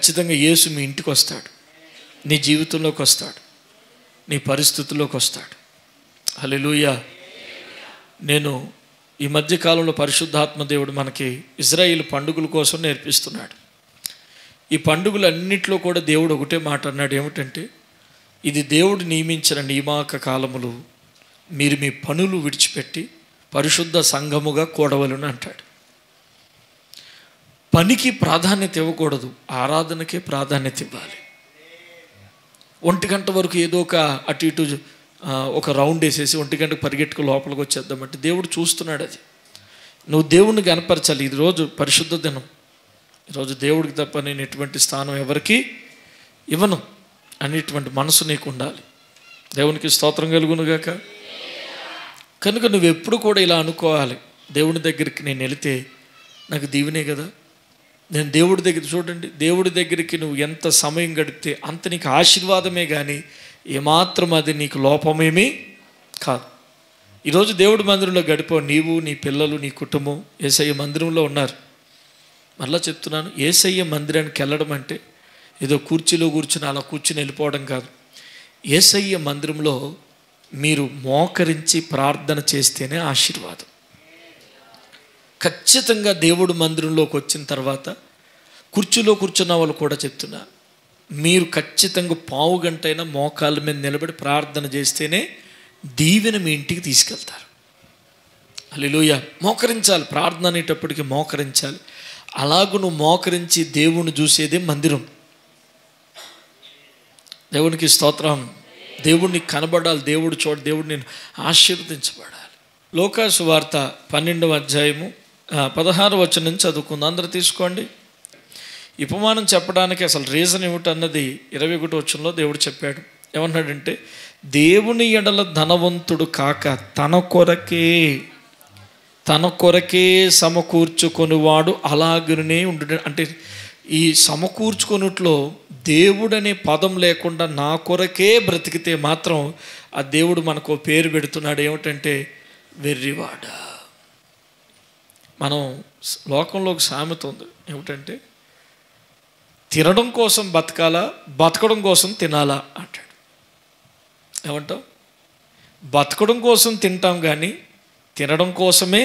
ఖచ్చితంగా యేసు మీ ఇంటికి వస్తాడు, నీ జీవితంలోకి వస్తాడు, నీ పరిస్థితుల్లోకి వస్తాడు. హల్లెలూయా. నేను ఈ మధ్యకాలంలో పరిశుద్ధాత్మ దేవుడు మనకి ఇజ్రాయేల్ పండుగల కోసం నేర్పిస్తున్నాడు. ఈ పండుగలన్నింటిలో కూడా దేవుడు ఒకటే మాట అన్నాడు, ఏమిటంటే ఇది దేవుడు నియమించిన నియామక కాలములు, మీరు మీ పనులు విడిచిపెట్టి పరిశుద్ధ సంఘముగా కూడవలను అంటాడు. పనికి ప్రాధాన్యత ఇవ్వకూడదు, ఆరాధనకే ప్రాధాన్యత ఇవ్వాలి. 1 గంట వరకు ఏదో ఒక అటు ఇటు ఒక రౌండ్ వేసేసి 1 గంటకు పరిగెట్టుకు లోపలికి వచ్చేద్దామంటే దేవుడు చూస్తున్నాడు. అది నువ్వు దేవుణ్ణి కనపరచాలి. ఈరోజు పరిశుద్ధ దినం, ఈరోజు దేవుడికి తప్ప నేను ఎటువంటి స్థానం ఎవరికి ఇవ్వను అనేటువంటి మనసు నీకు ఉండాలి. దేవునికి స్తోత్రం కలుగునుగాక. కనుక నువ్వు ఎప్పుడు కూడా ఇలా అనుకోవాలి, దేవుని దగ్గరికి నేను వెళితే నాకు దీవెనే కదా. నేను దేవుడి దగ్గర, చూడండి, దేవుడి దగ్గరికి నువ్వు ఎంత సమయం గడిపితే అంత నీకు ఆశీర్వాదమే కానీ ఏమాత్రం అది నీకు లోపమేమీ కాదు. ఈరోజు దేవుడి మందిరంలో గడిపో, నీవు, నీ పిల్లలు, నీ కుటుంబం యేసయ్య మందిరంలో ఉన్నారు. మళ్ళా చెప్తున్నాను, యేసయ్య మందిరానికి వెళ్ళడం అంటే ఏదో కుర్చీలో కూర్చుని అలా కూర్చుని వెళ్ళిపోవడం కాదు. యేసయ్య మందిరంలో మీరు మోకరించి ప్రార్థన చేస్తేనే ఆశీర్వాదం. ఖచ్చితంగా దేవుడు మందిరంలోకి వచ్చిన తర్వాత కుర్చీలో కూర్చున్న వాళ్ళు కూడా చెప్తున్నారు, మీరు ఖచ్చితంగా పావు గంటైనా మోకాళ్ళ మీద నిలబడి ప్రార్థన చేస్తేనే దీవెన మీ ఇంటికి తీసుకెళ్తారు. హల్లెలూయా. మోకరించాలి, ప్రార్థన అనేటప్పటికి మోకరించాలి. అలాగూ నువ్వు మోకరించి దేవుణ్ణి చూసేదే మందిరం. దేవునికి స్తోత్రం. దేవుడిని కనబడాలి, దేవుడు దేవుడు నేను ఆశీర్వదించబడాలి. లోకాసు వార్త 12వ అధ్యాయము 16వ వచనం నుంచి చదువుకుందాం. అందరూ తీసుకోండి. ఈ ఉపమానం చెప్పడానికి అసలు రీజన్ ఏమిటన్నది 21వ వచనంలో దేవుడు చెప్పాడు. ఏమన్నాడంటే, దేవుని ఎడల ధనవంతుడు కాక తన కొరకే సమకూర్చుకొనివాడు అలాగనే ఉండు. అంటే ఈ సమకూర్చుకొనుట్లో దేవుడనే పదం లేకుండా నా కొరకే బ్రతికితే మాత్రం ఆ దేవుడు మనకు పేరు పెడుతున్నాడు. ఏమిటంటే వెర్రివాడ. మనం లోకంలో ఒక సామెత ఉంది, ఏమిటంటే తినడం కోసం బతకాలా, బతకడం కోసం తినాలా అంటాడు. ఏమంటావు? బతకడం కోసం తింటాం కానీ తినడం కోసమే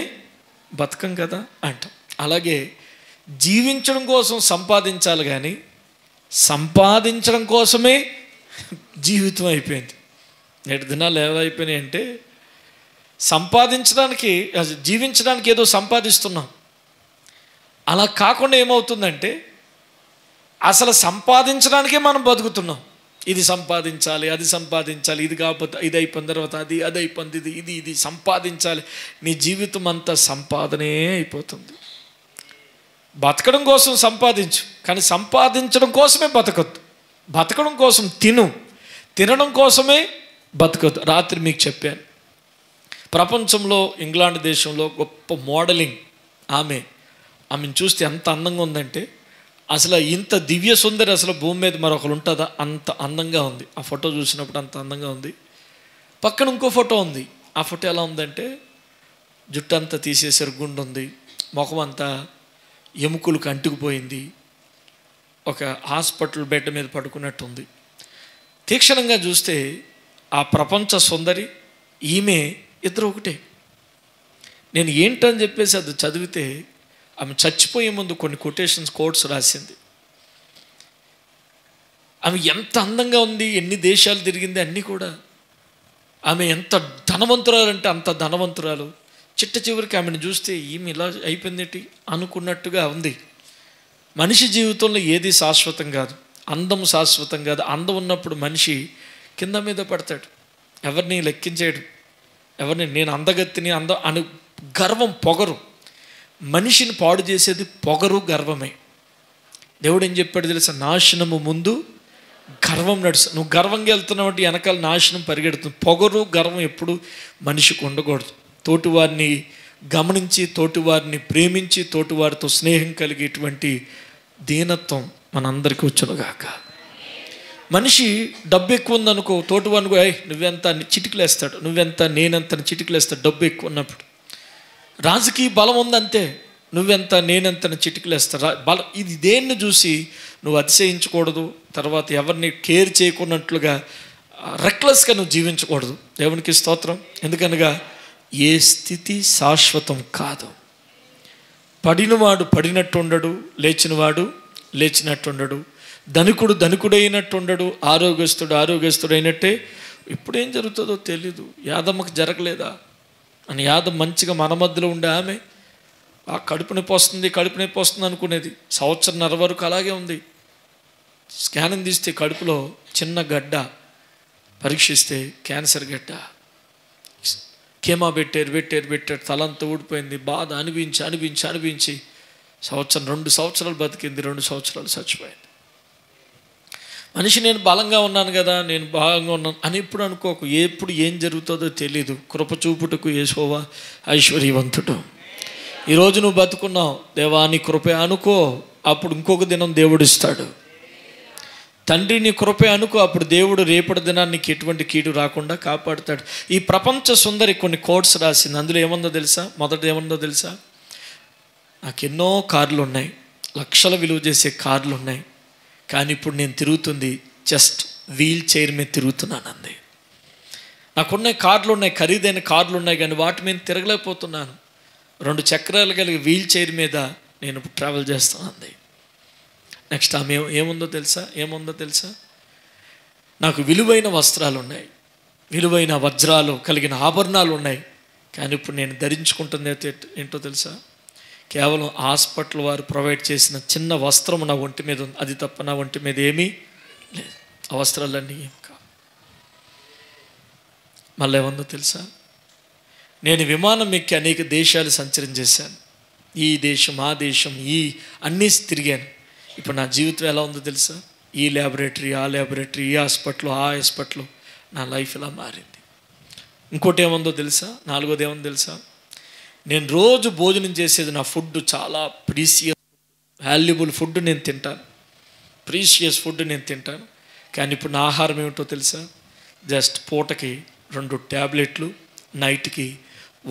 బతకం కదా అంటాం. అలాగే జీవించడం కోసం సంపాదించాలి కానీ సంపాదించడం కోసమే జీవితం అయిపోయింది. నేటి దినాలు ఎలా అయిపోయినాయి అంటే సంపాదించడానికి, జీవించడానికి ఏదో సంపాదిస్తున్నాం. అలా కాకుండా ఏమవుతుందంటే అసలు సంపాదించడానికే మనం బతుకుతున్నాం. ఇది సంపాదించాలి, అది సంపాదించాలి, ఇది కాకపోతే ఇది అయిపోయిన తర్వాత అది అయిపోయింది, ఇది సంపాదించాలి. నీ జీవితం అంతా సంపాదనే అయిపోతుంది. బతకడం కోసం సంపాదించు, కానీ సంపాదించడం కోసమే బతకొద్దు. బతకడం కోసం తినడం కోసమే బతకొద్దు. రాత్రి మీకు చెప్పాను, ప్రపంచంలో ఇంగ్లాండ్ దేశంలో గొప్ప మోడలింగ్ ఆమెను చూస్తే ఎంత అందంగా ఉందంటే, అసలు ఇంత దివ్య సుందరి అసలు భూమి మీద మరొకరు ఉంటుందా, అంత అందంగా ఉంది. ఆ ఫోటో చూసినప్పుడు అంత అందంగా ఉంది. పక్కన ఇంకో ఫోటో ఉంది. ఆ ఫోటో ఎలా ఉందంటే జుట్టు అంతా తీసేసారు, గుండు ఉంది, ముఖం అంతా ఎముకలకు అంటుకుపోయింది, ఒక హాస్పిటల్ బెడ్ మీద పడుకున్నట్టు ఉంది. తీక్షణంగా చూస్తే ఆ ప్రపంచ సుందరి ఈమె ఇద్దరు ఒకటే. నేను ఏంటని చెప్పేసి అది చదివితే ఆమె చచ్చిపోయే ముందు కొన్ని కోట్స్ రాసింది. ఆమె ఎంత అందంగా ఉంది, ఎన్ని దేశాలు తిరిగింది, అన్నీ కూడా. ఆమె ఎంత ధనవంతురాలు అంటే అంత ధనవంతురాలు. చివరికి ఆమెను చూస్తే ఈమె ఇలా అయిపోయిందేంటి అనుకున్నట్టుగా ఉంది. మనిషి జీవితంలో ఏది శాశ్వతం కాదు, అందం శాశ్వతం కాదు. అందం ఉన్నప్పుడు మనిషి కింద మీద పడతాడు, ఎవరిని లెక్కించేయడు, ఎవరిని నేను అందగత్తిని అని గర్వం, పొగరు. మనిషిని పాడు చేసేది పొగరు, గర్వమే. దేవుడు ఏం చెప్పాడు తెలుసా? నాశనము ముందు గర్వం నడుస్తుంది. నువ్వు గర్వంగా వెళ్తున్నావు అంటే వెనకాల నాశనం పరిగెడుతుంది. పొగరు, గర్వం ఎప్పుడు మనిషికి ఉండకూడదు. తోటివారిని గమనించి, తోటివారిని ప్రేమించి, తోటివారితో స్నేహం కలిగేటువంటి దీనత్వం మనందరికీ వచ్చునుగాక. మనిషి డబ్బు ఎక్కువ ఉందనుకో, తోటివారిని నువ్వెంత చిటికలేస్తాడు, నువ్వెంత నేనెంత చిటికలేస్తాడు. డబ్బు ఎక్కువ ఉన్నప్పుడు రాజకీయ బలం ఉందంతే, నువ్వెంత నేనెంత చిటికలేస్తా ఇది దేన్ని చూసి నువ్వు అతిశయించకూడదు. తర్వాత ఎవరిని కేర్ చేయకున్నట్లుగా రెక్లెస్గా నువ్వు జీవించకూడదు. దేవునికి స్తోత్రం. ఎందుకనగా ఏ స్థితి శాశ్వతం కాదు. పడినవాడు పడినట్టు ఉండడు, లేచినవాడు లేచినట్టు ఉండడు, ధనికుడు ధనికుడైనట్టు ఉండడు, ఆరోగ్యస్తుడు అయినట్టే. ఇప్పుడేం జరుగుతుందో తెలీదు. యాదమ్మకు జరగలేదా అని యాదమ్మ మంచిగా మన మధ్యలో ఉండే ఆమె కడుపు నొప్పి వస్తుంది అనుకునేది. సంవత్సరంన్నర వరకు అలాగే ఉంది. స్కానింగ్ తీస్తే కడుపులో చిన్న గడ్డ, పరీక్షిస్తే క్యాన్సర్ గడ్డ. కేమా పెట్టారు, తలంతా ఊడిపోయింది. బాధ అనిపించి సంవత్సరం 2 సంవత్సరాలు బతికింది, 2 సంవత్సరాలు చచ్చిపోయింది. మనిషి నేను బలంగా ఉన్నాను కదా, నేను బాగా ఉన్నాను అని ఎప్పుడు అనుకోకు. ఎప్పుడు ఏం జరుగుతుందో తెలీదు. కృప చూపుటకు యెహోవా ఐశ్వర్యవంతుడు. ఈరోజు నువ్వు బతుకున్నావు, దేవా నీ కృపే అనుకో, అప్పుడు ఇంకొక దినం దేవుడు ఇస్తాడు. తండ్రి నీ కృపే అనుకో, అప్పుడు దేవుడు రేపటి దినాన్ని నీకు ఎటువంటి కీడు రాకుండా కాపాడుతాడు. ఈ ప్రపంచ సుందరి కొన్ని కోట్స్ రాసింది. అందులో ఏముందో తెలుసా? మొదట ఏముందో తెలుసా? నాకు ఎన్నో కార్లు ఉన్నాయి, లక్షల విలువ చేసే కార్లు ఉన్నాయి, కానీ ఇప్పుడు నేను తిరుగుతుంది జస్ట్ వీల్ చైర్ మీద తిరుగుతున్నాను అంది. నాకున్న కార్లు ఉన్నాయి, ఖరీదైన కార్లు ఉన్నాయి, కానీ వాటి మీద తిరగలేకపోతున్నాను. 2 చక్రాలు కలిగి వీల్ చైర్ మీద నేను ట్రావెల్ చేస్తాను అంది. నెక్స్ట్ ఆమె ఏముందో తెలుసా? నాకు విలువైన వస్త్రాలు ఉన్నాయి, విలువైన వజ్రాలు కలిగిన ఆభరణాలు ఉన్నాయి, కానీ ఇప్పుడు నేను ధరించుకుంటుంది ఏంటో తెలుసా? కేవలం హాస్పిటల్ వారు ప్రొవైడ్ చేసిన చిన్న వస్త్రం నా ఒంటి మీద ఉంది, అది తప్ప నా ఒంటి మీద ఏమీ లేదు. ఆ వస్త్రాలన్నీ ఏం కావు. మళ్ళీ ఏముందో తెలుసా? నేను విమానం ఎక్కి అనేక దేశాలు సంచరించేశాను. ఈ దేశం ఆ దేశం అన్నీ తిరిగాను. ఇప్పుడు నా జీవితం ఎలా ఉందో తెలుసా? ఈ ల్యాబొరేటరీ ఆ ల్యాబొరేటరీ, ఈ హాస్పిటల్ ఆ హాస్పిటల్, నా లైఫ్ ఇలా మారింది. ఇంకోటి ఏముందో తెలుసా? 4వది ఏముందో తెలుసా? నేను రోజు భోజనం చేసేది, నా ఫుడ్ చాలా ప్రీసియస్ వాల్యుబుల్ ఫుడ్ నేను తింటాను, ప్రీషియస్ ఫుడ్ నేను తింటాను. కానీ ఇప్పుడు నా ఆహారం ఏమిటో తెలుసా? జస్ట్ పూటకి 2 ట్యాబ్లెట్లు, నైట్కి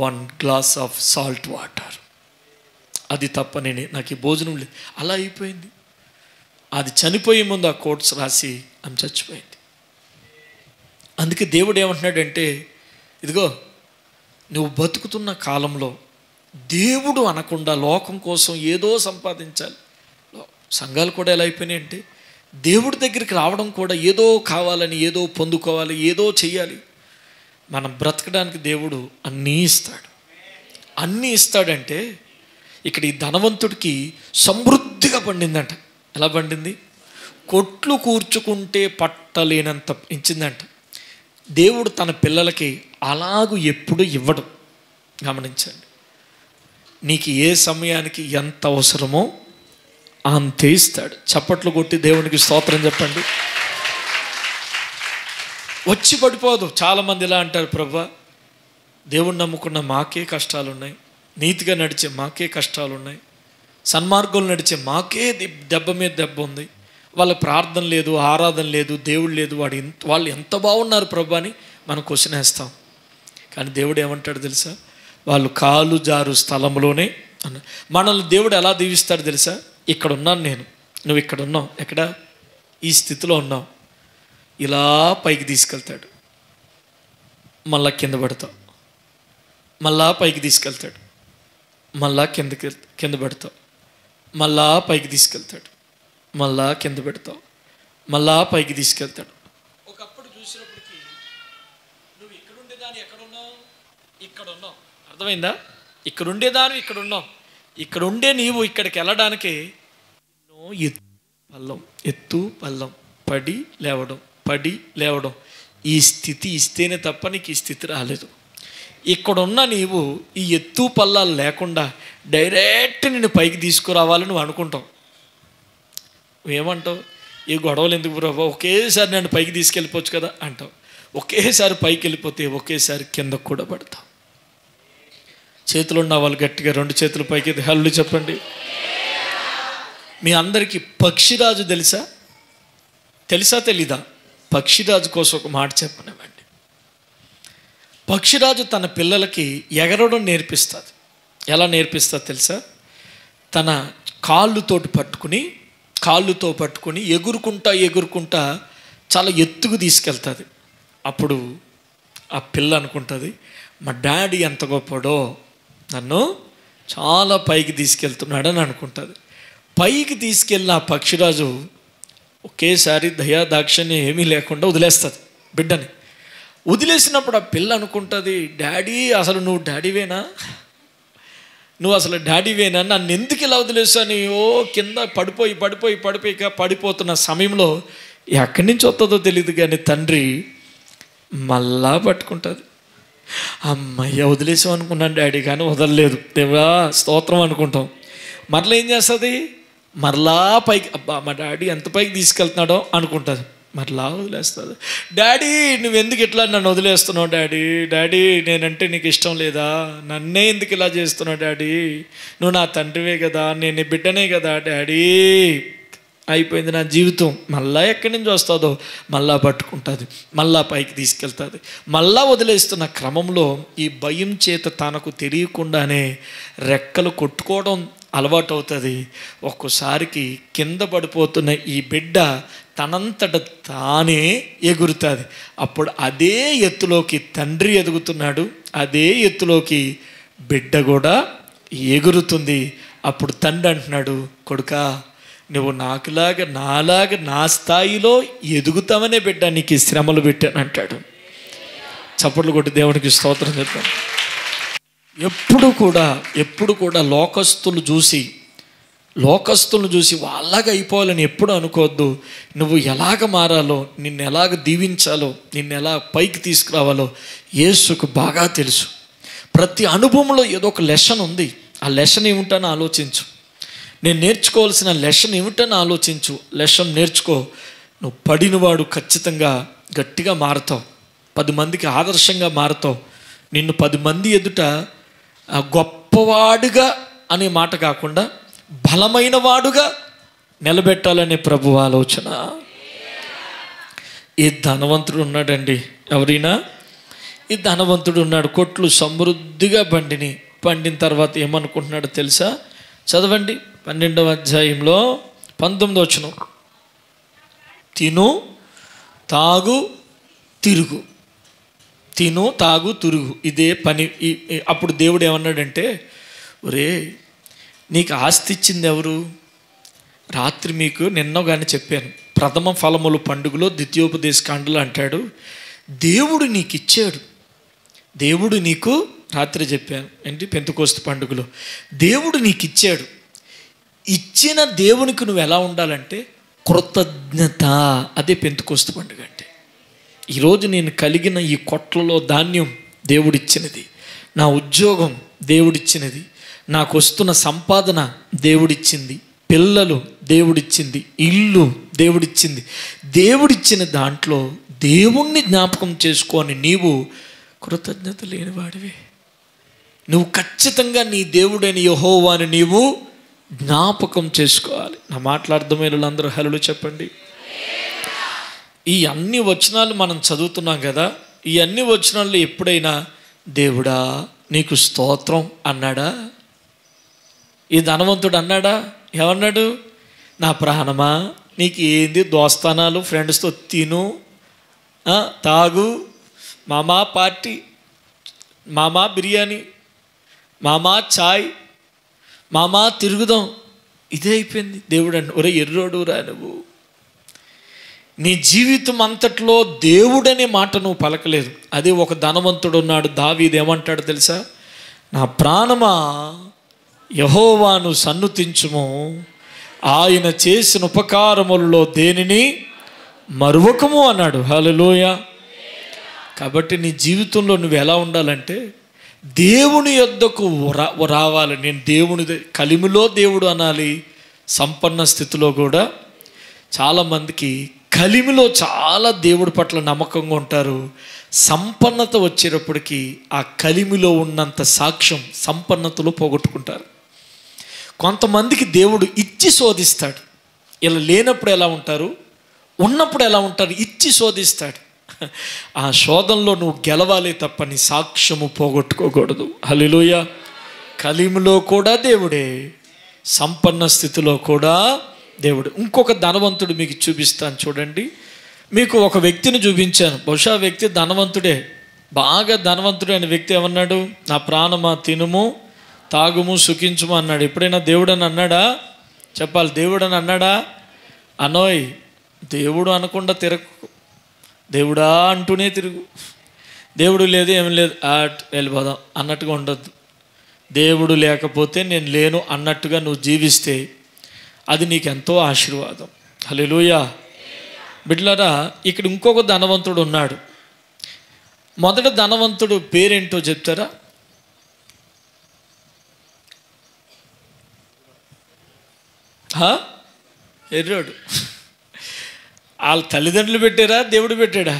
1 గ్లాస్ ఆఫ్ సాల్ట్ వాటర్, అది తప్ప నాకు ఈ భోజనం లేదు. అలా అయిపోయింది. అది చనిపోయే ముందు ఆ కోట్స్ రాసి ఆమె చచ్చిపోయింది. అందుకే దేవుడు ఏమంటున్నాడంటే, ఇదిగో నువ్వు బతుకుతున్న కాలంలో దేవుడు అనకుండా లోకం కోసం ఏదో సంపాదించాలి. సంఘాలు కూడా ఎలా అయిపోయినాయి అంటే, దేవుడి దగ్గరికి రావడం కూడా ఏదో కావాలని, ఏదో పొందుకోవాలి, ఏదో చెయ్యాలి. మనం బ్రతకడానికి దేవుడు అన్నీ ఇస్తాడంటే ఇక్కడ ఈ ధనవంతుడికి సమృద్ధిగా పండిందంట. ఎలా పండింది? కొట్లు కూర్చుకుంటే పట్టలేనంత ఇచ్చిందంట. దేవుడు తన పిల్లలకి అలాగూ ఎప్పుడు ఇవ్వడం. గమనించండి, నీకు ఏ సమయానికి ఎంత అవసరమో అంతే ఇస్తాడు. చప్పట్లు కొట్టి దేవునికి స్తోత్రం చెప్పండి. వచ్చి పడిపోదు. చాలామంది ఇలా అంటారు, ప్రభా దేవుణ్ణి నమ్ముకున్న మాకే కష్టాలు ఉన్నాయి, నీతిగా నడిచే మాకే కష్టాలు ఉన్నాయి, సన్మార్గంలో నడిచే మాకే దెబ్బ మీద దెబ్బ ఉంది, వాళ్ళ ప్రార్థన లేదు, ఆరాధన లేదు, దేవుడు లేదు, వాళ్ళు ఎంత బాగున్నారు ప్రభా అని మనం క్వశ్చన్ వేస్తాం. కానీ దేవుడు ఏమంటాడు తెలుసా? వాళ్ళు కాలు జారు స్థలంలోనే అన్న. మనల్ని దేవుడు ఎలా దీవిస్తాడు తెలుసా? ఇక్కడ ఉన్నాను నేను, నువ్వు ఇక్కడ ఉన్నావు, ఎక్కడ ఈ స్థితిలో ఉన్నావు, ఇలా పైకి తీసుకెళ్తాడు, మళ్ళా కింద పడతావు, మళ్ళా పైకి తీసుకెళ్తాడు, మళ్ళా కింద పెడతావు, మళ్ళా పైకి తీసుకెళ్తాడు, మళ్ళా కింద పెడతావు, మళ్ళా పైకి తీసుకెళ్తాడు. ఒకప్పుడు చూసినప్పటికీ నువ్వు ఇక్కడ ఉండేదాన్ని ఎక్కడున్నావు? ఇక్కడ ఉన్నావు. అర్థమైందా? ఇక్కడ ఉండేదాన్ని ఇక్కడ ఉన్నావు. ఇక్కడ ఉండే నీవు ఇక్కడికి వెళ్ళడానికి ఎత్తు పల్లం, పడి లేవడం, ఈ స్థితి ఇస్తేనే తప్ప నీకు ఈ స్థితి రాలేదు. ఇక్కడున్న నీవు ఈ ఎత్తు పల్లాలు లేకుండా డైరెక్ట్ నిన్ను పైకి తీసుకురావాలని నువ్వు అనుకుంటావు. నువ్వేమంటావు? ఈ గొడవలు ఎందుకు బ్రో, ఒకేసారి నన్ను పైకి తీసుకెళ్ళిపోవచ్చు కదా అంటావు. ఒకేసారి పైకి వెళ్ళిపోతే ఒకేసారి కిందకు కూడా పడతావు. చేతులు ఉన్న వాళ్ళు గట్టిగా 2 చేతులు పైకి హల్లు చెప్పండి. మీ అందరికీ పక్షిరాజు తెలుసా తెలీదా? పక్షిరాజు కోసం ఒక మాట చెప్పనివ్వండి. పక్షిరాజు తన పిల్లలకి ఎగరడం నేర్పిస్తుంది. ఎలా నేర్పిస్తుంది తెలుసా? తన కాళ్ళుతో పట్టుకుని ఎగురుకుంటా చాలా ఎత్తుకు తీసుకెళ్తుంది. అప్పుడు ఆ పిల్ల అనుకుంటుంది, మా డాడీ ఎంత గొప్పడో, నన్ను చాలా పైకి తీసుకెళ్తున్నాడని అనుకుంటుంది. పైకి తీసుకెళ్ళిన ఆ పక్షిరాజు ఒకేసారి దయా దాక్షిణ్యం ఏమీ లేకుండా వదిలేస్తుంది బిడ్డని. వదిలేసినప్పుడు ఆ పిల్ల అనుకుంటుంది, డాడీ అసలు నువ్వు డాడీవేనా, నన్ను ఎందుకు ఇలా వదిలేసాను? కింద పడిపోతున్న సమయంలో ఎక్కడి నుంచి వస్తుందో తెలియదు కానీ తండ్రి మళ్ళా పట్టుకుంటుంది. అమ్మయ్య వదిలేసాం అనుకున్నాను డాడీ, కానీ వదలలేదు, దేవా స్తోత్రం అనుకుంటాం. మరలా ఏం చేస్తుంది, మరలా పైకి, అబ్బా మా డాడీ ఎంత పైకి తీసుకెళ్తున్నాడో అనుకుంటుంది, మరలా వదిలేస్తుంది. డాడీ నువ్వెందుకు ఇట్లా నన్ను వదిలేస్తున్నావు డాడీ, నేనంటే నీకు ఇష్టం లేదా, నన్నే ఎందుకు ఇలా చేస్తున్నావు డాడీ, నువ్వు నా తండ్రివే కదా, నేను నీ బిడ్డనే కదా డాడీ, అయిపోయింది నా జీవితం. మళ్ళా ఎక్కడి నుంచి వస్తుందో మళ్ళా పట్టుకుంటుంది, మళ్ళా పైకి తీసుకెళ్తుంది. మళ్ళా వదిలేస్తున్న క్రమంలో ఈ భయం చేత తనకు తెలియకుండానే రెక్కలు కొట్టుకోవడం అలవాటు అవుతుంది. ఒక్కోసారికి కింద పడిపోతున్న ఈ బిడ్డ తనంతట తానే ఎగురుతుంది. అప్పుడు అదే ఎత్తులోకి తండ్రి ఎదుగుతున్నాడు, అదే ఎత్తులోకి బిడ్డ కూడా ఎగురుతుంది. అప్పుడు తండ్రి అంటున్నాడు, కొడుకా నువ్వు నాలాగా నా స్థాయిలో ఎదుగుతామనే బిడ్డ నీకు ఈ శ్రమలు పెట్టాను అంటాడు. చప్పట్లు కొట్టి దేవునికి స్తోత్రం చెప్తాను. ఎప్పుడు కూడా లోకస్తులు చూసి వాళ్ళగా అయిపోవాలని ఎప్పుడు అనుకోవద్దు. నువ్వు ఎలాగ మారాలో, నిన్ను ఎలాగ దీవించాలో, నిన్ను ఎలా పైకి తీసుకురావాలో యేసుకు బాగా తెలుసు. ప్రతి అనుభవంలో ఏదో ఒక లెసన్ ఉంది. ఆ లెసన్ ఏమిటని ఆలోచించు. నేను నేర్చుకోవాల్సిన లెసన్ ఏమిటని ఆలోచించు. లెసన్ నేర్చుకో. నువ్వు పడినవాడు ఖచ్చితంగా గట్టిగా మారుతావు, 10 మందికి ఆదర్శంగా మారుతావు. నిన్ను 10 మంది ఎదుట గొప్పవాడుగా అనే మాట కాకుండా బలమైన వాడుగా నిలబెట్టాలనే ప్రభు ఆలోచన. ఈ ధనవంతుడు ఉన్నాడండి, ఎవరైనా ఈ ధనవంతుడు ఉన్నాడు, కొట్లు సమృద్ధిగా పండిన తర్వాత ఏమనుకుంటున్నాడో తెలుసా? చదవండి 12వ అధ్యాయంలో 19వ వచనం. తిను తాగు తిరుగు, ఇదే పని. అప్పుడు దేవుడు ఏమన్నాడంటే, ఒరే నీకు ఆస్తి ఇచ్చింది ఎవరు? రాత్రి మీకు నిన్నో కానీ చెప్పాను, ప్రథమ ఫలములు పండుగలో ద్వితీయోపదేశ కాండలో అంటాడు, దేవుడు నీకు ఇచ్చాడు. దేవుడు నీకు రాత్రి చెప్పాను ఏంటి, పెంతెకోస్తు పండుగలో దేవుడు నీకు ఇచ్చాడు. ఇచ్చిన దేవునికి నువ్వు ఎలా ఉండాలంటే కృతజ్ఞత. అదే పెంతెకోస్తు పండుగ అంటే. ఈరోజు నేను కలిగిన ఈ కొట్లలో ధాన్యం దేవుడిచ్చినది, నా ఉద్యోగం దేవుడిచ్చినది, నాకు వస్తున్న సంపాదన దేవుడిచ్చింది, పిల్లలు దేవుడిచ్చింది, ఇల్లు దేవుడిచ్చింది. దేవుడిచ్చిన దాంట్లో దేవుణ్ణి జ్ఞాపకం చేసుకొని నీవు కృతజ్ఞత లేనివాడివి. నువ్వు ఖచ్చితంగా నీ దేవుడైన యెహోవాని నీవు జ్ఞాపకం చేసుకోవాలి. నా మాట్లాడదమైన వాళ్ళందరూ హల్లెలూయా చెప్పండి. ఈ అన్ని వచనాలు మనం చదువుతున్నాం కదా, ఈ అన్ని వచనాల్లో ఎప్పుడైనా దేవుడా నీకు స్తోత్రం అన్నాడా? ఈ ధనవంతుడు అన్నాడా? ఏమన్నాడు? నా ప్రాణమా నీకు ఏంది దోస్తానాలు, ఫ్రెండ్స్తో తిను తాగు, మామా పార్టీ, మామా బిర్యానీ, మామా చాయ్, మామా తిరుగుదాం, ఇదే అయిపోయింది. దేవుడు అంటే ఒరే ఎర్రోడు రా నువ్వు, నీ జీవితం అంతట్లో దేవుడనే మాట నువ్వు పలకలేదు. అదే ఒక ధనవంతుడు ఉన్నాడు, దావీదు ఏమంటాడు తెలుసా? నా ప్రాణమా యెహోవాను సన్నుతించుము, ఆయన చేసిన ఉపకారములలో దేనిని మరువకము అన్నాడు. హల్లెలూయా. కాబట్టి నీ జీవితంలో నువ్వు ఎలా ఉండాలంటే దేవుని యొద్దకు రావాలి. నేను దేవుని కలిమిలో దేవుడు అనాలి. సంపన్న స్థితిలో కూడా చాలామందికి కలిమిలో చాలా దేవుడి పట్ల నమ్మకంగా ఉంటారు. సంపన్నత వచ్చేటప్పటికి ఆ కలిమిలో ఉన్నంత సాక్ష్యం సంపన్నతలో పోగొట్టుకుంటారు. కొంతమందికి దేవుడు ఇచ్చి శోధిస్తాడు. ఇలా లేనప్పుడు ఎలా ఉంటారు, ఉన్నప్పుడు ఎలా ఉంటారు, ఇచ్చి శోధిస్తాడు. ఆ శోధనలో నువ్వు గెలవాలి తప్ప నీ సాక్ష్యము పోగొట్టుకోకూడదు. హల్లెలూయా. కలిమిలో కూడా దేవుడే, సంపన్న స్థితిలో కూడా దేవుడు. ఇంకొక ధనవంతుడు మీకు చూపిస్తాను చూడండి. మీకు ఒక వ్యక్తిని చూపించాను, బహుశా వ్యక్తి ధనవంతుడే, బాగా ధనవంతుడు అనే వ్యక్తి ఏమన్నాడు? నా ప్రాణమా తినుము తాగుము సుఖించుము అన్నాడు. ఎప్పుడైనా దేవుడు అని అన్నాడా? చెప్పాలి, దేవుడు అని అన్నాడా? అనోయ్, దేవుడు అనకుండా తిరగకు, దేవుడా అంటూనే తిరుగు. దేవుడు లేదు ఏం లేదు వెళ్ళిపోదాం అన్నట్టుగా ఉండొద్దు. దేవుడు లేకపోతే నేను లేను అన్నట్టుగా నువ్వు జీవిస్తే అది నీకెంతో ఆశీర్వాదం. హల్లెలూయా. బిడ్డలారా, ఇక్కడ ఇంకొక ధనవంతుడు ఉన్నాడు. మొదటి ధనవంతుడు పేరేంటో చెప్తారా? ఎర్రోడు. వాళ్ళ తల్లిదండ్రులు పెట్టారా, దేవుడు పెట్టాడా?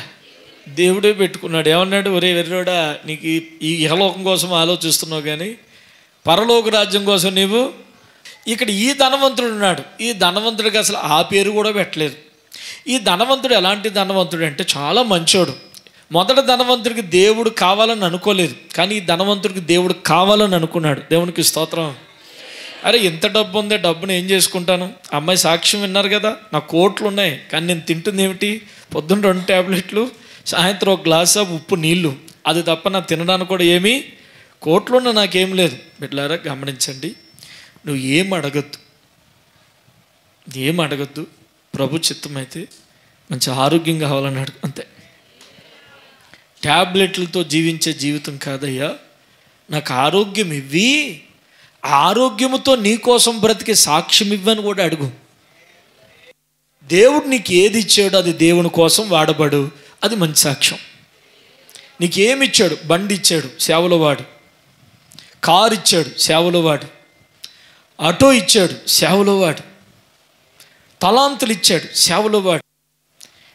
దేవుడే పెట్టుకున్నాడు. ఏమన్నాడు? ఒరే వెర్రోడా, నీకు ఈ ఇహలోకం కోసం ఆలోచిస్తున్నావు కానీ పరలోక రాజ్యం కోసం నీవు. ఇక్కడ ఈ ధనవంతుడు ఉన్నాడు. ఈ ధనవంతుడికి అసలు ఆ పేరు కూడా పెట్టలేదు. ఈ ధనవంతుడు ఎలాంటి ధనవంతుడు అంటే చాలా మంచోడు. మొదటి ధనవంతుడికి దేవుడు కావాలని అనుకోలేదు, కానీ ఈ ధనవంతుడికి దేవుడు కావాలని అనుకున్నాడు. దేవునికి స్తోత్రం. అరే ఎంత డబ్బు ఉందే, డబ్బును ఏం చేసుకుంటాను? అమ్మాయి సాక్ష్యం విన్నారు కదా, నా కోట్లు ఉన్నాయి కానీ నేను తింటుంది ఏమిటి? పొద్దున్న 2 టాబ్లెట్లు, సాయంత్రం 1 గ్లాసు ఉప్పు నీళ్ళు, అది తప్ప నా తినడానికి కూడా ఏమీ కోట్లున్నా నాకేం లేదు. బిడ్డలారా గమనించండి, నువ్వు ఏం అడగద్దు. ప్రభు చిత్తమైతే మంచి ఆరోగ్యం కావాలని అడుగు, అంతే. ట్యాబ్లెట్లతో జీవించే జీవితం కాదయ్యా, నాకు ఆరోగ్యం ఇవ్వి, ఆరోగ్యముతో నీ కోసం బ్రతికే సాక్ష్యం ఇవ్వని కూడా అడుగు. దేవుడు నీకు ఏది ఇచ్చాడో అది దేవుని కోసం వాడబడు, అది మంచి సాక్ష్యం. నీకు ఏమి ఇచ్చాడు? బండి ఇచ్చాడు, సేవలో వాడు. కారు ఇచ్చాడు, సేవలో వాడు. ఆటో ఇచ్చాడు, సేవలో వాడు. తలాంతులు ఇచ్చాడు, సేవలో వాడు.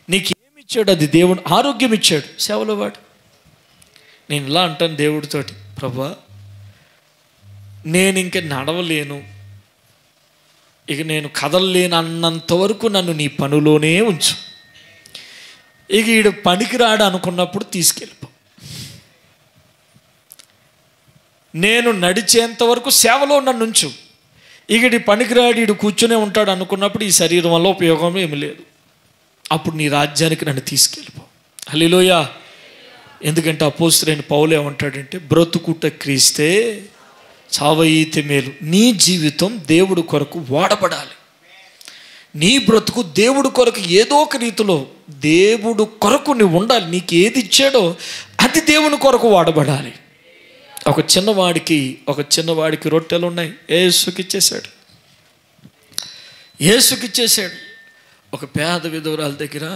నీకేమి ఇచ్చాడు? అది దేవుడు. ఆరోగ్యం ఇచ్చాడు, సేవలో వాడు. నేను ఇలా అంటాను దేవుడితోటి, ప్రభువా నేను ఇంక నడవలేను, ఇక నేను కదలలేను అన్నంత వరకు నన్ను నీ పనిలోనే ఉంచు. ఇక ఈడు పనికి రాడు అనుకున్నప్పుడు తీసుకెళ్ళిపో. నేను నడిచేంత వరకు సేవలో నన్ను ఉంచు. ఇక పనికిరాడు, ఈడు కూర్చునే ఉంటాడు అనుకున్నప్పుడు ఈ శరీరం వల్ల ఉపయోగం ఏమి లేదు, అప్పుడు నీ రాజ్యానికి నన్ను తీసుకెళ్ళిపో. హల్లెలూయా. ఎందుకంటే అపోస్తలుడైన పౌలు ఏమంటాడంటే, బ్రతుకుట క్రీస్తే చావయితే మేలు. నీ జీవితం దేవుడు కొరకు వాడబడాలి. నీ బ్రతుకు దేవుడు కొరకు ఏదో ఒక రీతిలో దేవుడు కొరకు నువ్వు ఉండాలి. నీకు ఏది ఇచ్చాడో అది దేవుని కొరకు వాడబడాలి. ఒక చిన్నవాడికి రొట్టెలు ఉన్నాయి, యేసుకిచ్చేసాడు. ఒక పేద విధవరాల దగ్గర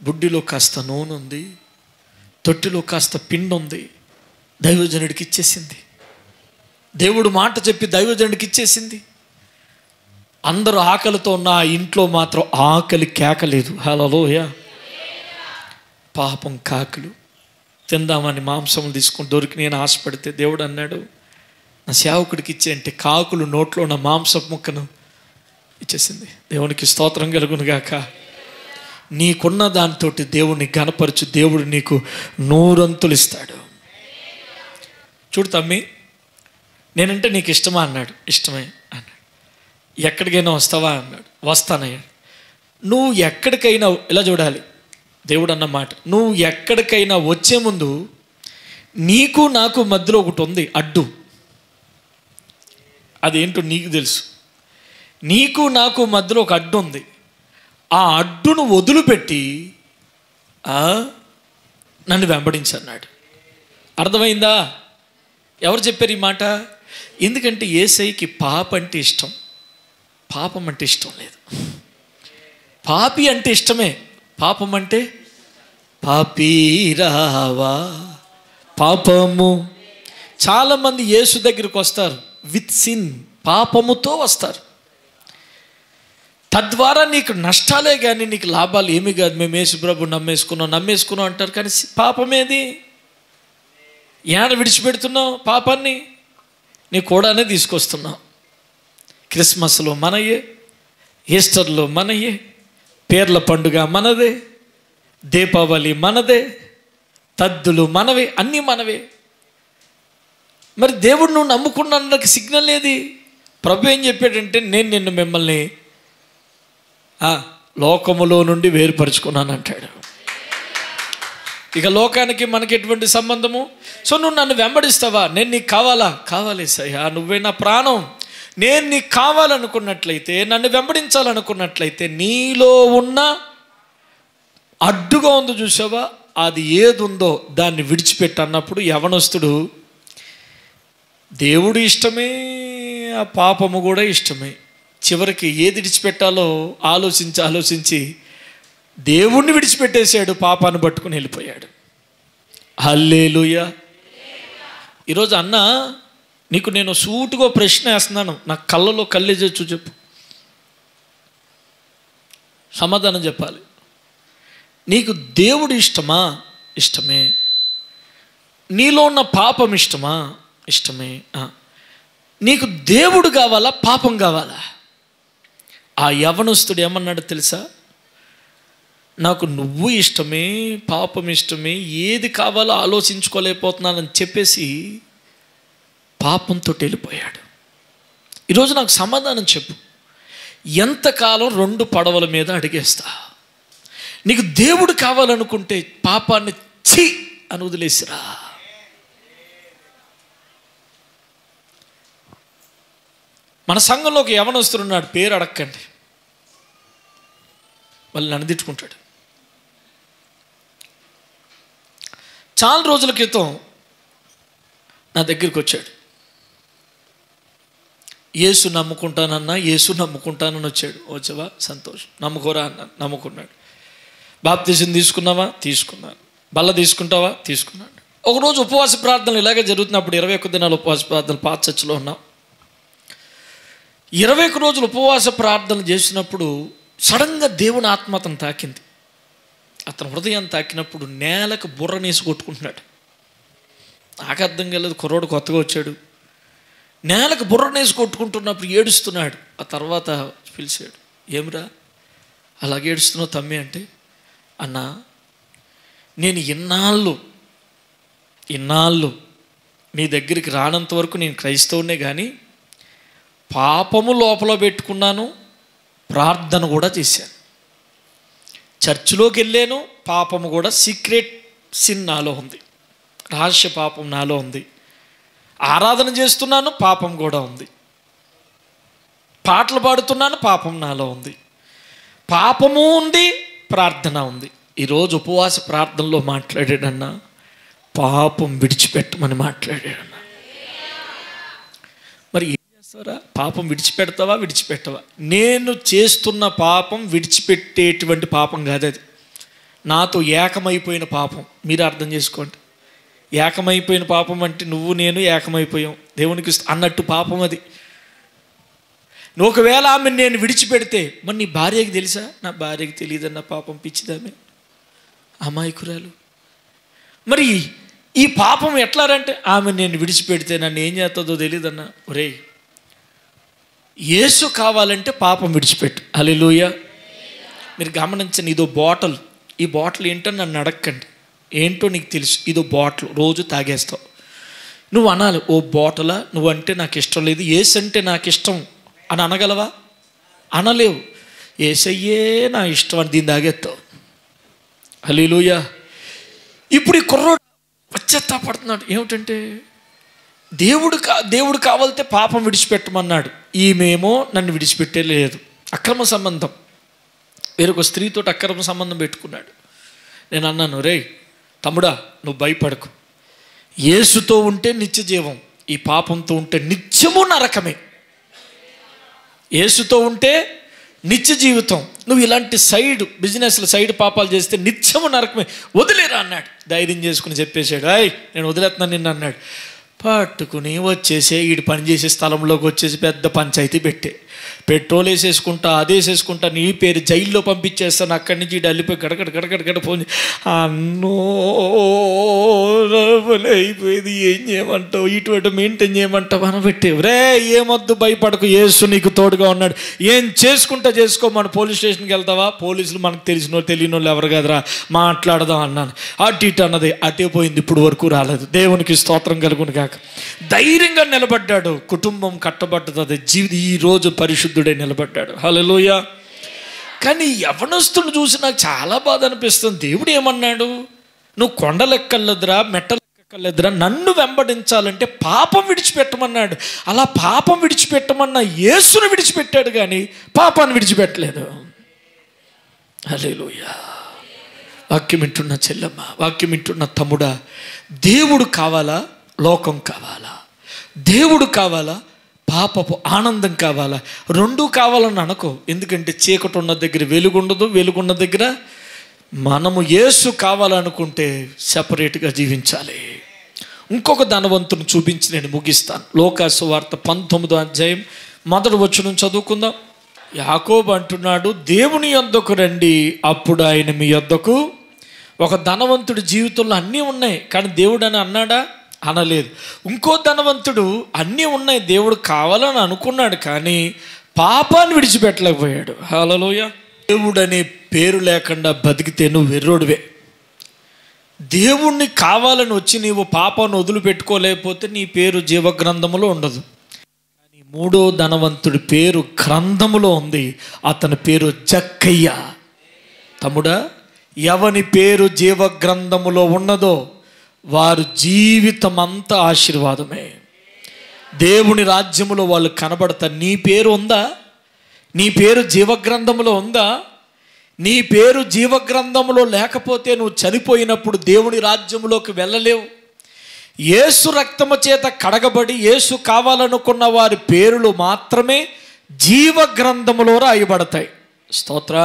బుడ్డిలో కాస్త నూనె ఉంది, తొట్టిలో కాస్త పిండి ఉంది, దైవజనుడికి ఇచ్చేసింది. దేవుడు మాట చెప్పి దైవజనుడికి ఇచ్చేసింది. అందరూ ఆకలితో ఉన్న ఆ ఇంట్లో మాత్రం ఆకలి కేకలేదు. హల్లెలూయా. పాపం కాకులు తిందామని మాంసం తీసుకుని దొరికి నేను ఆశపడితే దేవుడు అన్నాడు, నా సేవకుడికి ఇచ్చే అంటే కాకులు నోట్లో ఉన్న మాంసపు ముక్కను ఇచ్చేసింది. దేవునికి స్తోత్రం కలుగును గాక. నీకున్న దాంతో దేవుడిని ఘనపరచు, దేవుడు నీకు 100 అంతులు ఇస్తాడు. చూడు తమ్మి, నేనంటే నీకు ఇష్టమా అన్నాడు. ఇష్టమే అన్నాడు. ఎక్కడికైనా వస్తావా అన్నాడు. వస్తానయ్యా. నువ్వు ఎక్కడికైనా, ఇలా చూడాలి దేవుడు అన్న మాట, నువ్వు ఎక్కడికైనా వచ్చే ముందు నీకు నాకు మధ్యలో ఒకటి ఉంది అడ్డు. అదేంటో నీకు తెలుసు. నీకు నాకు మధ్యలో ఒక అడ్డు ఉంది. ఆ అడ్డును వదిలిపెట్టి నన్ను వెంబడించన్నాడు. అర్థమైందా? ఎవరు చెప్పారు ఈ మాట? ఎందుకంటే యేసయ్యకి పాపం అంటే ఇష్టం, పాపం అంటే ఇష్టం లేదు. పాపి అంటే ఇష్టమే, పాపం అంటే పాపీరావా పాపము. చాలామంది యేసు దగ్గరికి వస్తారు విత్ సిన్, పాపముతో వస్తారు. తద్వారా నీకు నష్టాలే కానీ నీకు లాభాలు ఏమీ కాదు. మేము యేసు ప్రభు నమ్మేసుకున్నాం అంటారు, కానీ పాపమేది? ఏడ విడిచిపెడుతున్నావు పాపాన్ని? నీ కూడానే తీసుకొస్తున్నావు. క్రిస్మస్లో మనయే, ఈస్టర్లో మనయే, పేర్ల పండుగ మనదే, దీపావళి మనదే, తద్దులు మనవే, అన్నీ మనవే. మరి దేవుడు నువ్వు నమ్ముకున్నందుకు సిగ్నల్ ఏది? ప్రభు ఏం చెప్పాడంటే, నేను నిన్ను మిమ్మల్ని లోకములో నుండి వేరుపరుచుకున్నాను అంటాడు. ఇక లోకానికి మనకి ఎటువంటి సంబంధము? సో నువ్వు నన్ను వెంబడిస్తావా? నేను నీకు కావాలి సయ్యా, నువ్వే నా ప్రాణం. నేను నీకు కావాలనుకున్నట్లయితే, నన్ను వెంబడించాలనుకున్నట్లయితే, నీలో ఉన్న అడ్డుగా ఉంది చూసావా, అది ఏది ఉందో దాన్ని విడిచిపెట్టి అన్నప్పుడు యవనస్తుడు దేవుడు ఇష్టమే, ఆ పాపము కూడా ఇష్టమే. చివరికి ఏది విడిచిపెట్టాలో ఆలోచించి దేవుణ్ణి విడిచిపెట్టేశాడు, పాపాన్ని పట్టుకుని వెళ్ళిపోయాడు. హల్లెలూయా. ఈరోజు అన్న నీకు నేను సూటుగా ప్రశ్న వేస్తున్నాను, నా కళ్ళలో కళ్ళేజొచ్చు, చెప్పు, సమాధానం చెప్పాలి. నీకు దేవుడు ఇష్టమా? ఇష్టమే. నీలో ఉన్న పాపం ఇష్టమా? ఇష్టమే. నీకు దేవుడు కావాలా, పాపం కావాలా? ఆ యవనస్తుడు ఏమన్నాడు తెలుసా? నాకు నువ్వు ఇష్టమే, పాపం ఇష్టమే, ఏది కావాలో ఆలోచించుకోలేకపోతున్నానని చెప్పేసి పాపంతో వెళ్ళిపోయాడు. ఈరోజు నాకు సమాధానం చెప్పు, ఎంతకాలం 2 పడవల మీద అడిగేస్తా? నీకు దేవుడు కావాలనుకుంటే పాపాన్ని ఛీ అని వదిలేసిరా. మన సంఘంలో ఒక యవనస్తుడు ఉన్నాడు, పేరు అడక్కండి, మళ్ళీ నన్ను తిట్టుకుంటాడు. చాలా రోజుల క్రితం నా దగ్గరికి వచ్చాడు. యేసు నమ్ముకుంటానని వచ్చాడు. వచ్చావా? సంతోషం. నమ్ముకోరా అన్నాను. నమ్ముకున్నాడు. బాప్తిసం తీసుకున్నావా? తీసుకున్నాను. బల్ల తీసుకుంటావా? తీసుకున్నాను. ఒకరోజు ఉపవాస ప్రార్థనలు ఇలాగే జరుగుతున్నప్పుడు 21 దినాలు ఉపవాస ప్రార్థనలు పాత చర్చిలో ఉన్నాం. 21 రోజులు ఉపవాస ప్రార్థనలు చేసినప్పుడు సడన్గా దేవుని ఆత్మ అతను తాకింది. అతను హృదయం తాకినప్పుడు నేలకు బుర్రనేసి కొట్టుకుంటున్నాడు. నాకు అర్థం కాలేదు, కుర్రోడు కొత్తగా వచ్చాడు. నేలకు బుర్రనేసి కొట్టుకుంటున్నప్పుడు ఏడుస్తున్నాడు. ఆ తర్వాత పిలిచాడు, ఏమిరా అలాగే ఏడుస్తున్నావు తమ్మి అంటే, అన్నా నేను ఇన్నాళ్ళు నీ దగ్గరికి రానంత వరకు నేను క్రైస్తవునే, కానీ పాపము లోపల పెట్టుకున్నాను, ప్రార్థన కూడా చేశాను, చర్చిలోకి వెళ్ళాను, పాపము కూడా సీక్రెట్ సిన్ నాలో ఉంది, రహస్య పాపం నాలో ఉంది, ఆరాధన చేస్తున్నాను, పాపం కూడా ఉంది, పాటలు పాడుతున్నాను, పాపం నాలో ఉంది, పాపము ఉంది, ప్రార్థన ఉంది. ఈరోజు ఉపవాస ప్రార్థనలో మాట్లాడాడన్నా, పాపం విడిచిపెట్టమని మాట్లాడాడన్నా. మరి ఏం చేస్తారా? పాపం విడిచిపెడతావా? విడిచిపెట్టవా? నేను చేస్తున్న పాపం విడిచిపెట్టేటువంటి పాపం కాదు, అది నాతో ఏకమైపోయిన పాపం. మీరు అర్థం చేసుకోండి. ఏకమైపోయిన పాపం అంటే నువ్వు నేను ఏకమైపోయాం దేవునికి అన్నట్టు పాపం అది. ఒకవేళ ఆమె నేను విడిచిపెడితే, మరి నీ భార్యకి తెలుసా? నా భార్యకి తెలియదన్న పాపం, పిచ్చిదామే, అమాయకురాలు. మరి ఈ పాపం ఎట్లారంటే, ఆమె నేను విడిచిపెడితే నన్ను ఏం చేస్తుందో తెలియదన్నా. ఒరేయ్, యేసు కావాలంటే పాపం విడిచిపెట్టు. హల్లెలూయా. మీరు గమనించండి, ఇదో బాటిల్. ఈ బాటిల్ ఏంటో నన్ను అడగండి, ఏంటో నీకు తెలుసు. ఇదో బాటిల్, రోజు తాగేస్తావు. నువ్వు అనాలి, ఓ బాటిలా, నువ్వంటే నాకు ఇష్టం లేదు, యేసు అంటే నాకు ఇష్టం అని అనగలవా? అనలేవు. యేసయ్యే నా ఇష్టం అని దీన్ని తాగేస్తావు. హల్లెలూయా. ఇప్పుడు ఈ కుర్రోడు పశ్చాత్తాపడుతున్నాడు. ఏమిటంటే, దేవుడు కావాలంటే పాపం విడిచిపెట్టమన్నాడు, ఈమెమో నన్ను విడిచిపెట్టే లేదు. అక్రమ సంబంధం, వేరొక స్త్రీతో అక్రమ సంబంధం పెట్టుకున్నాడు. నేను అన్నాను, రేయ్ తమ్ముడా, నువ్వు భయపడకు, యేసుతో ఉంటే నిత్య జీవం, ఈ పాపంతో ఉంటే నిత్యము నరకమే. యేసుతో ఉంటే నిత్య జీవితం, నువ్వు ఇలాంటి బిజినెస్లు సైడ్ పాపాలు చేస్తే నిత్యము నరకమే, వదిలేరా అన్నాడు. ధైర్యం చేసుకుని చెప్పేశాడు, అయ్ నేను వదిలేస్తున్నాను నిన్ను అన్నాడు. పట్టుకుని వచ్చేసే ఈడు పనిచేసే స్థలంలోకి వచ్చేసి పెద్ద పంచాయతీ పెట్రోల్ వేసేసుకుంటా, అదేసేసుకుంటా, నీ పేరు జైల్లో పంపించేస్తాను, అక్కడి నుంచి ఈడు వెళ్ళిపోయి గడగడ ఫోన్, అన్నో భలే అయిపోయేది. ఏం చేయమంటావు, ఇటువంటి మెయింటైన్ చేయమంటావు అనబెట్టేవు. రే ఏమొద్దు, భయపడకు, యేసు నీకు తోడుగా ఉన్నాడు. ఏం చేసుకుంటా చేసుకో. మన పోలీస్ స్టేషన్కి వెళ్తావా, పోలీసులు మనకు తెలిసిన తెలియని వాళ్ళు ఎవరు కదరా, మాట్లాడదాం అన్నాను. అటు ఇటు అన్నది అటే పోయింది, ఇప్పుడు వరకు రాలేదు. దేవునికి స్తోత్రం కలుగును గాక. ధైర్యంగా నిలబడ్డాడు, కుటుంబం కట్టబడ్డది, ఈ రోజు పరిశుద్ధుడే నిలబడ్డాడు. హల్లెలూయా. కానీ యవనస్తుని చూసి నాకు చాలా బాధ అనిపిస్తుంది. దేవుడు ఏమన్నాడు, నువ్వు కొండలెక్కర్లేదురా, మెట్టలెక్కర్లేదురా, నన్ను వెంబడించాలంటే పాపం విడిచిపెట్టమన్నాడు. అలా పాపం విడిచిపెట్టమన్నా యేసును విడిచిపెట్టాడు, కానీ పాపాన్ని విడిచిపెట్టలేదు. హల్లెలూయా. వాక్యం వింటున్న చెల్లెమ్మ, వాక్యం వింటున్న తమ్ముడా, దేవుడు కావాలా, లోకం కావాలా? దేవుడు కావాలా, పాపపు ఆనందం కావాలా? రెండూ కావాలని అనుకో. ఎందుకంటే చీకటి ఉన్న దగ్గర వెలుగుండదు, వెలుగున్న దగ్గర మనము యేసు కావాలనుకుంటే సెపరేట్గా జీవించాలి. ఇంకొక ధనవంతుని చూపించి నేను ముగిస్తాను. లోకాసు సువార్త 19వ అధ్యాయం 1వ వచనం చదువుకుందాం. యాకోబు అంటున్నాడు, దేవుని యొద్దకు రండి, అప్పుడు ఆయన మీ యొద్దకు. ఒక ధనవంతుడి జీవితంలో అన్నీ ఉన్నాయి, కానీ దేవుడు అని అన్నాడా? అనలేదు. ఇంకో ధనవంతుడు అన్నీ ఉన్నాయి, దేవుడు కావాలని అనుకున్నాడు, కానీ పాపాన్ని విడిచిపెట్టలేకపోయాడు. హల్లెలూయా. దేవుడు అనే పేరు లేకుండా బతికితే నువ్వు వెర్రోడివే. దేవుణ్ణి కావాలని వచ్చి నీవు పాపాన్ని వదిలిపెట్టుకోలేకపోతే నీ పేరు జీవగ్రంథములో ఉండదు. కానీ మూడో ధనవంతుడి పేరు గ్రంథములో ఉంది. అతని పేరు జక్కయ్య. తమ్ముడా, ఎవని పేరు జీవగ్రంథములో ఉన్నదో వారు జీవితం అంతా ఆశీర్వాదమే. దేవుని రాజ్యములో వాళ్ళు కనబడతారు. నీ పేరు ఉందా? నీ పేరు జీవగ్రంథములో ఉందా? నీ పేరు జీవగ్రంథములో లేకపోతే నువ్వు చనిపోయినప్పుడు దేవుని రాజ్యములోకి వెళ్ళలేవు. యేసు రక్తము చేత కడగబడి యేసు కావాలనుకున్న వారి పేర్లు మాత్రమే జీవగ్రంథములో రాయబడతాయి. స్తోత్ర.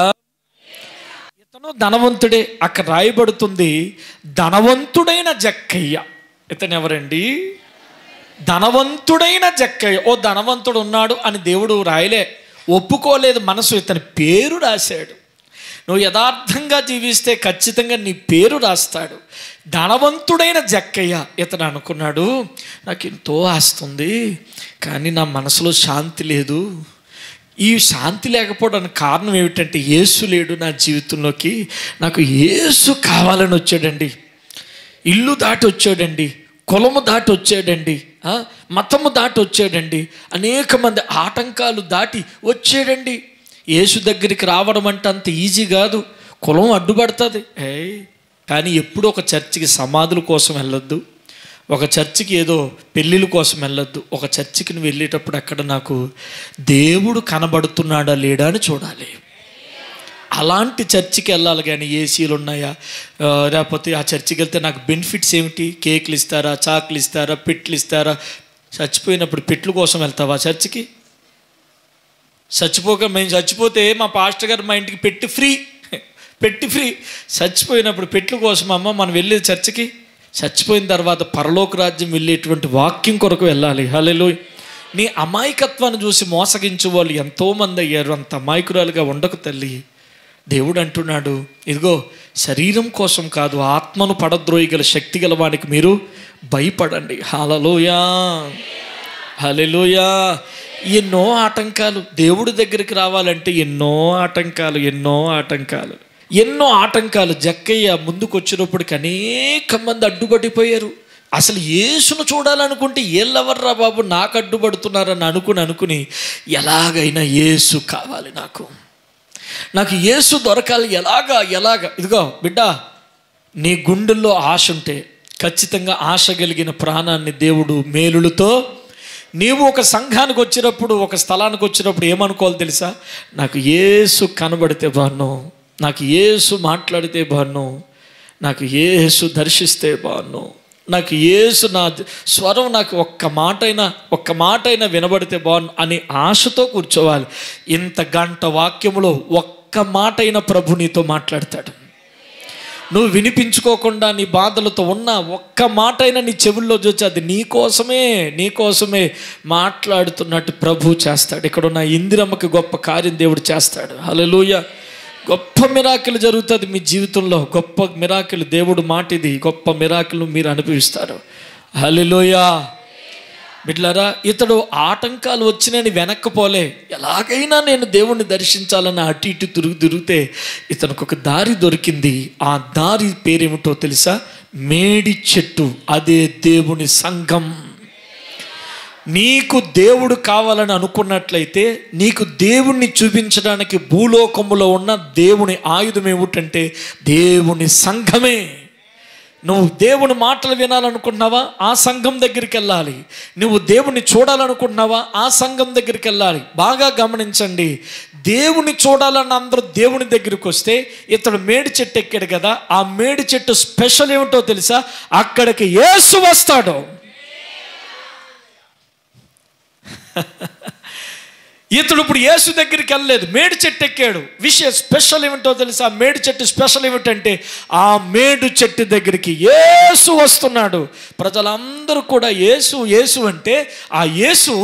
ఇతను ధనవంతుడే. అక్కడ రాయబడుతుంది ధనవంతుడైన జక్కయ్య. ఇతను ఎవరండి? ధనవంతుడైన జక్కయ్య. ఓ ధనవంతుడు ఉన్నాడు అని దేవుడు రాయలే, ఒప్పుకోలేదు మనసు. ఇతని పేరు రాశాడు. నువ్వు యథార్థంగా జీవిస్తే ఖచ్చితంగా నీ పేరు రాస్తాడు. ధనవంతుడైన జక్కయ్య. ఇతను అనుకున్నాడు, నాకు ఎంతో ఆస్తుంది, కానీ నా మనసులో శాంతి లేదు. ఈ శాంతి లేకపోవడానికి కారణం ఏమిటంటే యేసు లేడు నా జీవితంలోకి. నాకు యేసు కావాలని వచ్చాడండి. ఇల్లు దాటి వచ్చాడండి, కులము దాటి వచ్చాడండి, మతము దాటి వచ్చాడండి, అనేక మంది ఆటంకాలు దాటి వచ్చాడండి. యేసు దగ్గరికి రావడం అంటే అంత ఈజీ కాదు, కులం అడ్డుపడుతుంది. కానీ ఎప్పుడు ఒక చర్చికి సమాధుల కోసం వెళ్ళొద్దు, ఒక చర్చికి ఏదో పెళ్ళిళ్ళ కోసం వెళ్ళొద్దు. ఒక చర్చికి నువ్వు వెళ్ళేటప్పుడు అక్కడ నాకు దేవుడు కనబడుతున్నాడా లేడా అని చూడాలి. అలాంటి చర్చికి వెళ్ళాలి. కానీ ఏసీలు ఉన్నాయా, లేకపోతే ఆ చర్చికి వెళ్తే నాకు బెనిఫిట్స్ ఏమిటి? కేకులు ఇస్తారా, చాకులు ఇస్తారా, పెట్లు ఇస్తారా? చచ్చిపోయినప్పుడు పెట్ల కోసం వెళ్తావా చర్చికి? మేము చచ్చిపోతే మా పాస్టర్ గారు మా ఇంటికి పెట్టి ఫ్రీ. చచ్చిపోయినప్పుడు పెట్ల కోసం అమ్మ మనం వెళ్ళేది చర్చికి. చచ్చిపోయిన తర్వాత పరలోక రాజ్యం వెళ్ళేటువంటి వాక్యం కొరకు వెళ్ళాలి. హల్లెలూయా. నీ అమాయకత్వాన్ని చూసి మోసగించే వాళ్ళు ఎంతోమంది అయ్యారు. అంత అమాయకురాలుగా ఉండకు తల్లి. దేవుడు అంటున్నాడు, ఇదిగో శరీరం కోసం కాదు, ఆత్మను పడద్రోయగల శక్తి గల వానికి మీరు భయపడండి. హల్లెలూయా, హల్లెలూయా. ఎన్నో ఆటంకాలు. దేవుడి దగ్గరికి రావాలంటే ఎన్నో ఆటంకాలు. జక్కయ్య ముందుకు వచ్చినప్పటికి అనేక మంది అడ్డుపడిపోయారు. అసలు యేసును చూడాలనుకుంటే ఏళ్ళెవర్రా బాబు నాకు అడ్డుపడుతున్నారని అనుకుని ఎలాగైనా యేసు కావాలి, నాకు యేసు దొరకాలి. ఎలాగా? ఇదిగో బిడ్డ, నీ గుండెల్లో ఆశ ఉంటే ఖచ్చితంగా ఆశ కలిగిన ప్రాణాన్ని దేవుడు మేలులతో. నీవు ఒక సంఘానికి వచ్చినప్పుడు, ఒక స్థలానికి వచ్చినప్పుడు ఏమనుకోవాలి తెలుసా? నాకు యేసు కనబడితే బాను, నాకు యేసు మాట్లాడితే బాను, నాకు యేసు దర్శిస్తే బాను, నాకు యేసు నా స్వరం నాకు ఒక్క మాటైనా వినబడితే బాను అని ఆశతో కూర్చోవాలి. ఇంత గంట వాక్యములో ఒక్క మాటైనా ప్రభు నీతో మాట్లాడతాడు. నువ్వు వినిపించుకోకుండా నీ బాధలతో ఉన్న ఒక్క మాటైనా నీ చెవుల్లో చూచి అది నీకోసమే మాట్లాడుతున్నట్టు ప్రభు చేస్తాడు. ఇక్కడ ఉన్న ఇందిరమ్మకి గొప్ప కార్యం దేవుడు చేస్తాడు. హల్లెలూయా. గొప్ప మిరాకిల్ జరుగుతుంది మీ జీవితంలో. గొప్ప మిరాకిల్, దేవుడు మాట ఇది. గొప్ప మిరాకిల్ మీరు అనుభవిస్తారు. హల్లెలూయా. బిడ్డలారా, ఇతడు ఆటంకాలు వచ్చినని వెనక్కిపోలే. ఎలాగైనా నేను దేవుణ్ణి దర్శించాలని అటు ఇటు తిరిగితే ఇతనికి ఒక దారి దొరికింది. ఆ దారి పేరేమిటో తెలుసా? మేడి చెట్టు. అదే దేవుని సంఘం. నీకు దేవుడు కావాలని అనుకున్నట్లయితే నీకు దేవుణ్ణి చూపించడానికి భూలోకములో ఉన్న దేవుని ఆయుధం ఏమిటంటే దేవుని సంఘమే. నువ్వు దేవుని మాటలు వినాలనుకుంటున్నావా? ఆ సంఘం దగ్గరికి వెళ్ళాలి. నువ్వు దేవుని చూడాలనుకుంటున్నావా? ఆ సంఘం దగ్గరికి వెళ్ళాలి. బాగా గమనించండి, దేవుని చూడాలని అందరూ దేవుని దగ్గరికి వస్తే ఇతడు మేడి చెట్టు ఎక్కాడు కదా, ఆ మేడి చెట్టు స్పెషల్ ఏమిటో తెలుసా? అక్కడికి యేసు వస్తాడు. ఇతడు ఇప్పుడు యేసు దగ్గరికి వెళ్ళలేదు, మేడి చెట్టు ఎక్కాడు. విషయం స్పెషల్ ఏమిటో తెలుసా? మేడి చెట్టు స్పెషల్ ఏమిటంటే ఆ మేడు చెట్టు దగ్గరికి యేసు వస్తున్నాడు. ప్రజలందరూ కూడా యేసు యేసు అంటే ఆ యేసు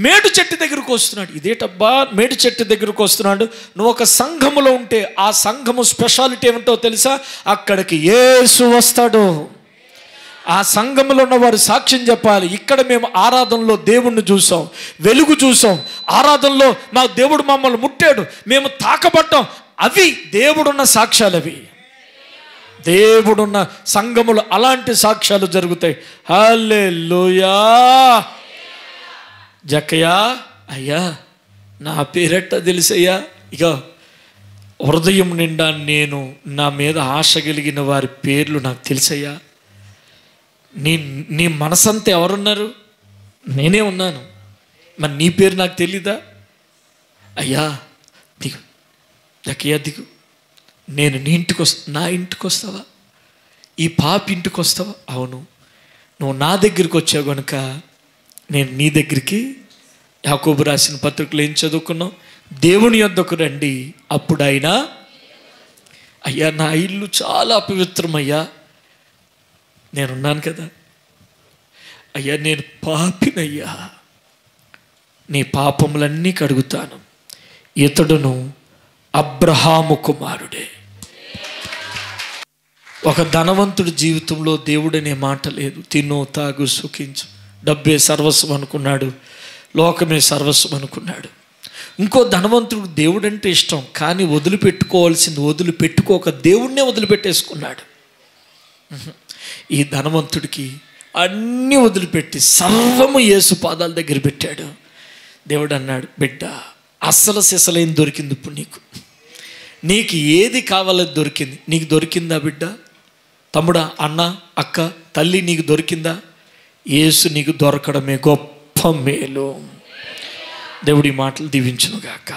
మేడు చెట్టు దగ్గరకు వస్తున్నాడు. ఇదేటబ్బా మేడు చెట్టు దగ్గరకు వస్తున్నాడు? నువ్వు ఒక సంఘములో ఉంటే ఆ సంఘము స్పెషాలిటీ ఏమిటో తెలుసా? అక్కడికి యేసు వస్తాడు. ఆ సంఘంలో ఉన్నవారు సాక్ష్యం చెప్పాలి. ఇక్కడ మేము ఆరాధనలో దేవుణ్ణి చూసాం, వెలుగు చూసాం, ఆరాధనలో మా దేవుడు మమ్మల్ని ముట్టాడు, మేము తాకబడ్డాం. అవి దేవుడున్న సాక్ష్యాలు. అవి దేవుడున్న సంఘములు అలాంటి సాక్ష్యాలు జరుగుతాయి. హల్లెలూయా. జక్కయ్యా, అయ్యా నా పేరెట్ట తెలుసయ్యా? ఇక హృదయం నిండా నేను నా మీద ఆశ కలిగిన వారి పేర్లు నాకు తెలుసయ్యా. నీ మనసంతా ఎవరున్నారు? నేనే ఉన్నాను. మరి నీ పేరు నాకు తెలీదా? అయ్యా దిగు, జక్కయ్యా దిగు, నేను నీ ఇంటికి నా ఇంటికి వస్తావా? ఈ పాప ఇంటికి వస్తావా? అవును, నువ్వు నా దగ్గరికి వచ్చావు కనుక నేను నీ దగ్గరికి. యాకోబు రాసిన పత్రికలు ఏం చదువుకున్నావు? దేవుని యొద్దకు రండి, అప్పుడు ఆయన, అయ్యా నా ఇల్లు చాలా అపవిత్రమయ్యా, నేనున్నాను కదా. అయ్యా నేను పాపినయ్యా, నీ పాపములన్నీ కడుగుతాను. ఇతడును అబ్రహాము కుమారుడే. ఒక ధనవంతుడి జీవితంలో దేవుడనే మాట లేదు. తిను, తాగు, సుఖించు, డబ్బే సర్వస్వం అనుకున్నాడు, లోకమే సర్వస్వం అనుకున్నాడు. ఇంకో ధనవంతుడు దేవుడంటే ఇష్టం, కానీ వదిలిపెట్టుకోవాల్సింది వదిలిపెట్టుకోక దేవుణ్ణే వదిలిపెట్టేసుకున్నాడు. ఈ ధనవంతుడికి అన్నీ వదిలిపెట్టి సర్వము యేసు పాదాల దగ్గర పెట్టాడు. దేవుడు అన్నాడు, బిడ్డ అస్సలు సిసలేం దొరికింది ఇప్పుడు నీకు ఏది కావాలో దొరికింది. నీకు దొరికిందా బిడ్డ? తమ్ముడా, అన్న, అక్క, తల్లి నీకు దొరికిందా? యేసు నీకు దొరకడమే గొప్ప మేలు. దేవుడి మాటలు దీవించునుగాక.